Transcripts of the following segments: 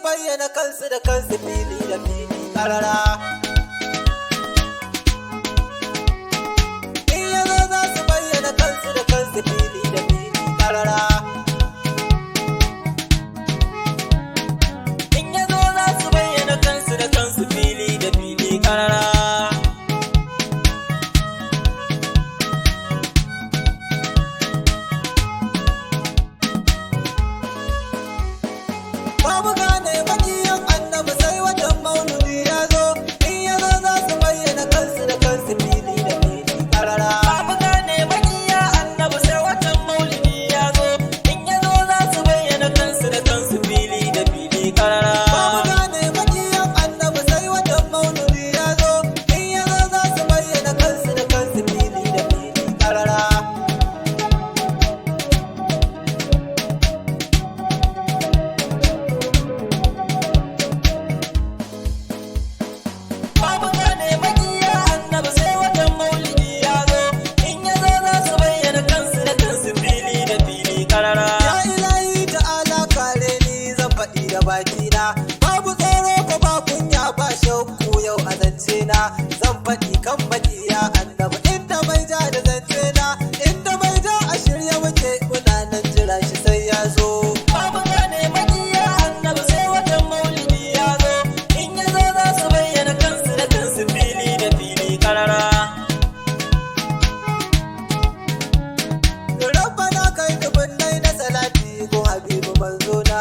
bayyana kansu da kansu fili da fili karara. In yazo za su bayyana kansu da kansu fili da fili karara. In yazo za su bayyana kansu da kansu fili da fili karara. Babu gane makiyan annabi sai watan mauludi ya zo. In ya zo za su bayyana kansu da kansu fili da fili karara. Babu gane makiya annabi sai watan mauludi ya zo. In ya zo za su bayyana kansu da kansu fili da fili karara. Babu gane makiyan annabi sai watan mauludi ya zo. In ya zo za su bayyana kansu da kansu fili da fili karara. Babu gane makiya annabi sai watan maulidi ya zo. In ya zo za su bayyana kansu da kansu fili da fili karara. Ya ilahi ta'ala kare ni zan faɗi da bakina. Babu tsoro ko ba kunya ba shakku yau a zance na. Zan faɗi kan makiya annabi inda mai ja da zance na. Inda mai ja a shirye muke muna nan jira shi sai ya zo. Babu gane makiya annabi sai watan maulidi ya zo. In ya zo za su bayyana kansu da kansu fili da fili karara. Rabbana kai dubunnai na salati ko habibu manzona.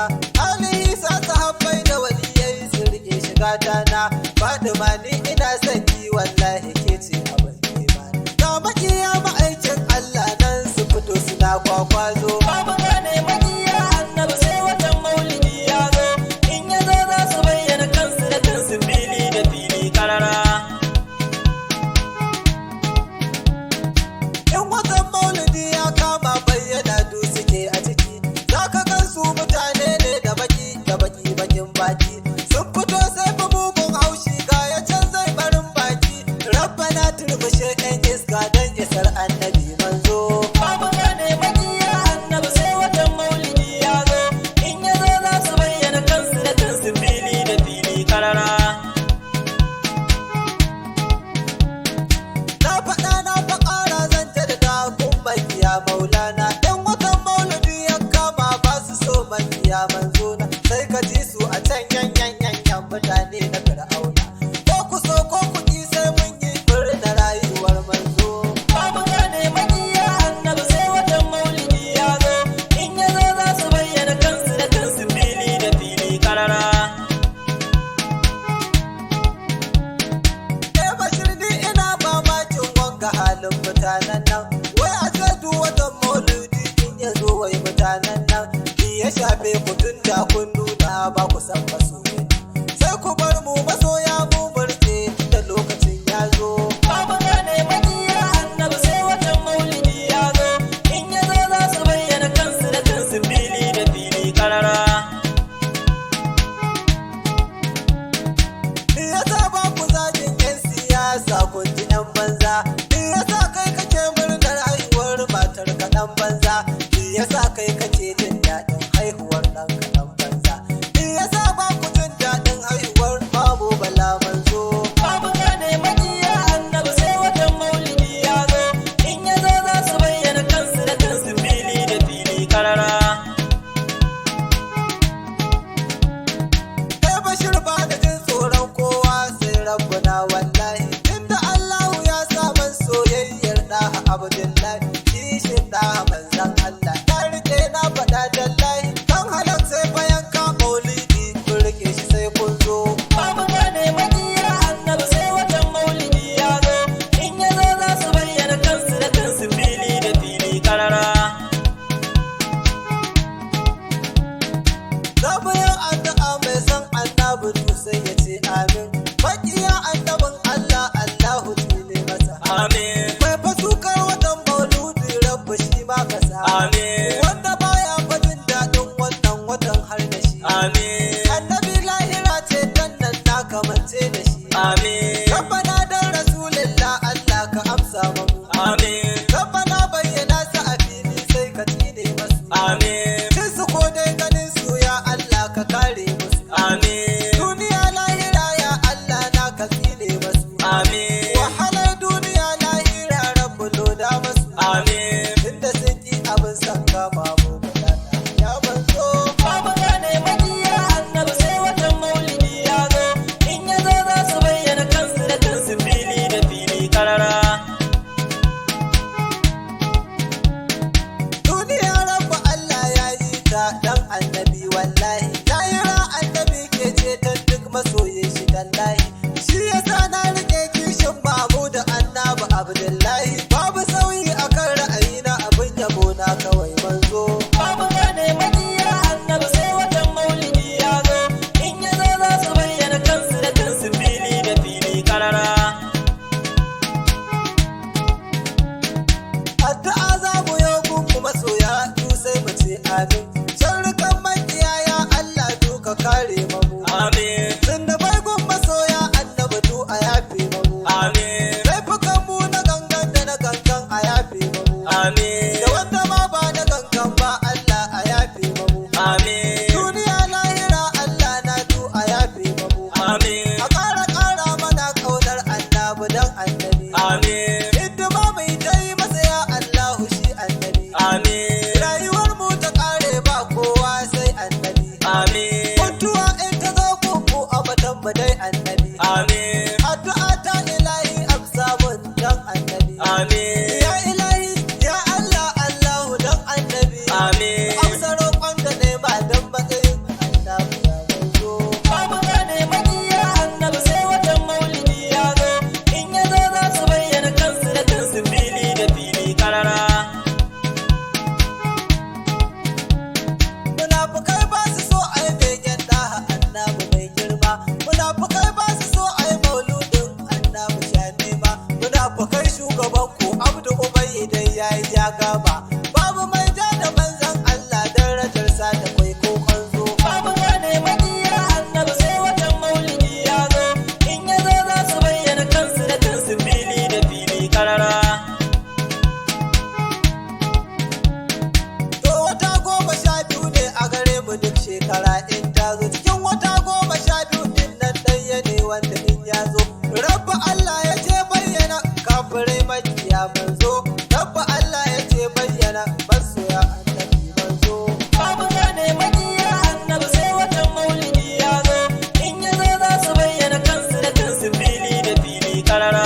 Alihi sa sahabbai da waliyai su rike shiga tana. Fatima ni ina son ki wallahi ke ce abin imani. Ga makiya ma'aikin Allah nan su fito suna kwakwazo. Babu gane makiya annabi sai watan maulidi ya zo. In ya zo za su bayyana kansu da kansu fili da fili karara. In watan maulidi ya kama bayyana du suke a ciki. Za ka gansu mutane ne da baki bakin baki. Sun fito sai fa mugun haushi ga ya can zai barin baki. Rabbana turbushe ɗan iska don isar annabi manzo. Babu gane makiya annabi sai watan maulidi ya zo. In ya zo za su bayyana kansu da kansu fili da fili karara. Na faɗa na faƙara zan jaddada kun makiya maulana. In watan maulidi ya kama ba su so makiya manzona. Sai ka ji su a can yan mutane na fir'auna. Ko ku so ko ku ki sai mun yi murna rayuwar manzo. Babu gane makiya annabi sai watan maulidi ya zo. In ya zo za su bayyana kansu da kansu fili da fili karara. Bashir ni ina mamakin wanga halin mutanen nan. Wai a ce duk watan mauludi in ya zo wai mutanen nan. Ni ya shafe ku tun da kun nuna ba ku san masoyi. Sai ku bar mu masoya mu murje da lokacin ya zo. Babu gane makiya annabi sai watan maulidi ya zo. In ya zo za su bayyana kansu da kansu fili da fili karara. Me yasa ba ku zagin 'yan siyasa kun ji 'yan banza? Me yasa kai kake murnar haihuwar matar ka ɗan banza? Me yasa kai kake jin daɗin haihuwar ɗan ka ɗan banza? Me yasa ba ku jin daɗin haihuwar babu bala manzo? Babu gane makiya annabi sai watan maulidi ya zo. In ya zo za su bayyana kansu da kansu fili da fili karara. Bashir ba da jin tsoron kowa sai rabbuna wallahi. Inda Allahu ya sa man soyayyar ɗaha Abdullahi. Kishin ɗaha manzan Allah ta rike na faɗa dallahi. Kan halak sai bayan ka maulidi kun rike shi sai kun zo. Babu gane makiya annabi sai watan maulidi ya zo. In ya zo za su bayyana kansu da kansu fili da fili karara. Zabuyan addu'a mai san annabi to sai ya ce amin. Makiya annabin Allah Allahu tune masa. Amin. Mai fasukar watan mauludi rabba shi ma kasa. Amin. Wanda baya fajin daɗin wannan watan har da shi. Amin. Annabi lahira ce dan nan na kamance da shi. Amin. Rabbana dan rasulillah Allah ka amsa mu. Amin. Rabbana bayyana sa a fili sai ka tsine masu. Amin. Sai su ko dai ganin su ya Allah ka kare musu. Amin. wallahi. Shi yasa na rike kishin babu da annabi Abdullahi. Babu sauyi akan ra'ayina abin yabo na kawai manzo. Babu gane makiya annabi sai watan maulidi ya zo. In ya zo za su bayyana kansu da kansu fili da fili karara. Addu'a za mu yi gungu masoya du sai mu ce amin. Sharrukan makiya ya Allah duka kare mu. Amin. Tunda farkon masoya annabi du a yafe mu. Amin. Laifukan mu na gangan da na gangan a yafe mu. Amin. Da wanda ma ba na gangan ba Allah a yafe mu. Amin. Duniya lahira Allah na du a yafe mu. Amin. A ƙara mana ƙaunar annabi dan annabi. Amin. Hidima mai dai masa ya Allahu shi annabi. Amin. Rayuwar mu ta ƙare ba kowa sai annabi. Amin. Mutuwa in ta zo ku abadan ba dai annabi. Amin. Addu'a ta ilahi amsa mun dan annabi. Amin. Ya ilahi ya Allah Allahu dan annabi. Amin. Amsa roƙon da ne ba dan matsayin annabi ya manzo. Babu gane makiya annabi sai watan maulidi ya zo. In ya zo za su bayyana kansu da kansu fili da fili karara. Munafukai ba su so a yi begen ɗaha annabi mai girma. Munafukai ba su so a yi mauludin annabi sha nema. Munafukai shugaban ku Abdu Ubayy dai ya yi ya gama. Babu mai ja da manzan Allah darajarsa da kwai ko kanzo. Babu gane makiya annabi sai watan maulidi ya zo. In ya zo za su bayyana kansu da kansu fili da fili karara. To wata 12 ne a gare mu duk shekara in ta zo. Cikin wata 12 din nan ɗaya ne wanda in ya zo. Rabba Allah ya ce bayyana kafirai makiya manzo. Rabba Allah ya ce bayyana masoya annabi manzo. Babu gane makiya annabi sai watan maulidi ya zo. In ya zo za su bayyana kansu da kansu fili da fili karara.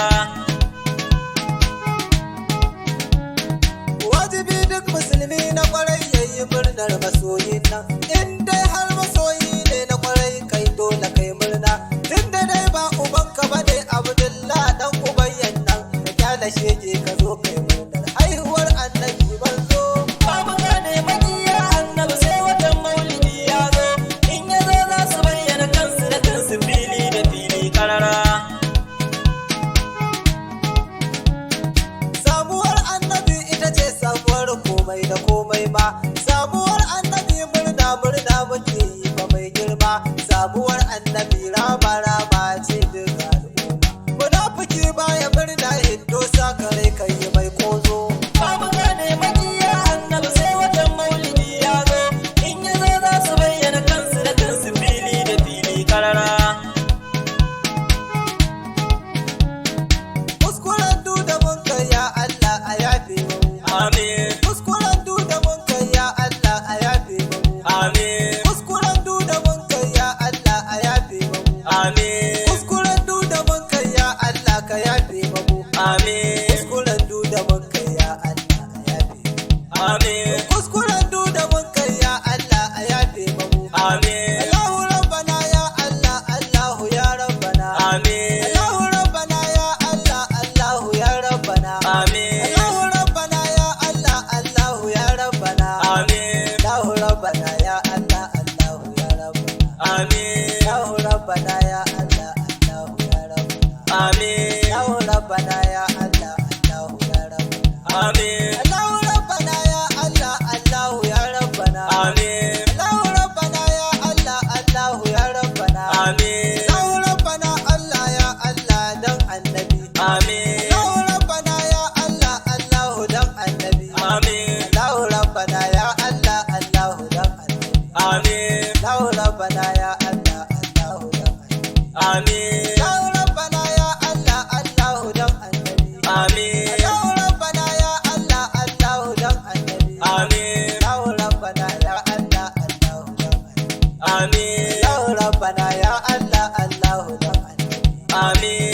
Wajibi duk musulmi na kwarai yayi murnar masoyin nan. In dai har masoyi ne na kwarai kai dole kai murna. Tunda dai ba ubanka ba ne Abdullah dan ubayyan nan. Ka kyala shege ka zo kai murnar haihuwar annabi manzo. Babu gane makiya annabi sai watan maulidi ya zo. In ya zo za su bayyana kansu da kansu fili da fili karara. Sabuwar annabi ita ce sabuwar komai da komai ma. Sabuwar annabi murna murna muke yi ba mai girma. Sabuwar annabi rama rama ce duk al'umma. Munafiki baya murna hiddo sakare kai mai kozo. Babu gane makiya annabi sai watan maulidi ya zo. In ya zo za su bayyana kansu da kansu fili da fili karara. Kuskuren du da mun kai ya Allah a yafe mu. Amin. Kuskuren du da mun kai ya Allah a yafe mu. Amin. Kuskuren du da mun kai ya Allah a yafe mu. Amin. Kuskuren du da mun kai ya Allah ka yafe mu. Amin. Kuskuren du da mun kai ya Allah a yafe mu. Amin. Kuskuren du da mun kai ya Allah a yafe mu. Amin. Allahu rabbana ya Allah Allahu ya rabbana. Amin. Allahu rabbana ya Allah Allahu ya rabbana. Amin. Allahu rabbana ya Allah Allahu ya rabbana. Amin. Allahu rabbana ya Allah Allahu ya rabbana. Amin. Allahu rabbana ya Allah Allahu ya rabbana. Amin. Allahu rabbana ya Allah Allahu ya rabbana. Amin. Allahu rabbana ya Allah Allahu ya rabbana. Amin. Allahu rabbana ya Allah Allahu ya rabbana. Amin. Allahu rabbana Allah ya Allah dan annabi. Amin. Allahu rabbana ya Allah Allahu dan annabi. Amin. Allahu rabbana ya Allah Allahu dan annabi. Amin. Allahu rabbana ya Allah Allahu dan annabi. Amin. Allahu rabbana ya Allah Allahu dan annabi. Amin. Allahu rabbana ya Allah Allahu dan annabi. Amin. Allahu rabbana ya Allah Allahu dan annabi. Amin. Allahu rabbana ya Allah Allahu dan annabi. Amin.